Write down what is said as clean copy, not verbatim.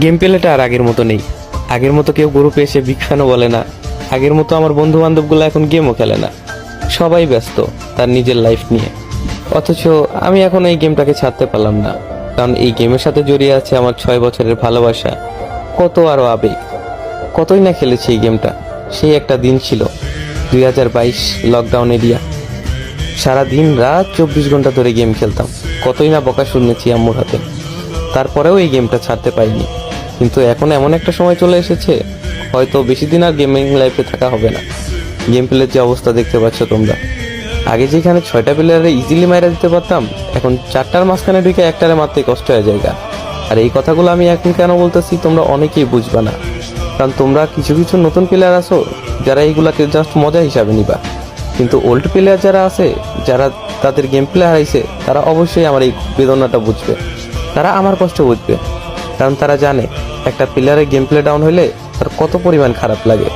Game প্লেটা আর আগের মতো নেই। আগের মতো কেউ গ্রুপে এসে বিগ ফ্যানও বলে না। আগের মতো আমার বন্ধু বান্ধবগুলো এখন গেমও খেলে না। সবাই ব্যস্ত তার নিজের লাইফ নিয়ে। অথচ আমি এখন এই গেমটাকে ছাড়তে পারলাম না, কারণ এই গেমের সাথে জড়িয়ে আছে আমার 6 বছরের ভালোবাসা, কত আরো আবেগ। কতই না খেলেছি এই গেমটা। সেই একটা দিন ছিল 2022 লকডাউন এরিয়া। সারা দিন রাত 24 ঘন্টা ধরে গেম খেলতাম। কতই না বকা শুনেছি আম্মুর হাতে। তারপরেও এই গেমটা ছাড়তে পারিনি। কিন্তু এখন এমন একটা সময় চলে এসেছে, হয়তো বেশি দিন আর গেমিং লাইফে থাকা হবে না। গেম প্লের যে অবস্থা দেখতে পাচ্ছ তোমরা। আগে যেখানে 6টা প্লেয়ারে ইজিলি মাইরা দিতে পারতাম, এখন 4টার মাঝখানে ঢুকে একটারে মারতে কষ্ট হয়ে যায়। আর এই কথাগুলো আমি এখন কেন বলতেছি তোমরা অনেকেই বুঝবা না, কারণ তোমরা কিছু কিছু নতুন প্লেয়ার আছো যারা এইগুলাকে জাস্ট মজা হিসাবে নিবা। কিন্তু ওল্ড প্লেয়ার যারা আছে, যারা তাদের গেম প্লে হারাইছে, তারা অবশ্যই আমার এই বেদনাটা বুঝবে। তারা আমার কষ্ট বুঝবে, কারণ তারা জানে একটা প্লেয়ারের গেম প্লে ডাউন হইলে তার কত পরিমাণ খারাপ লাগে।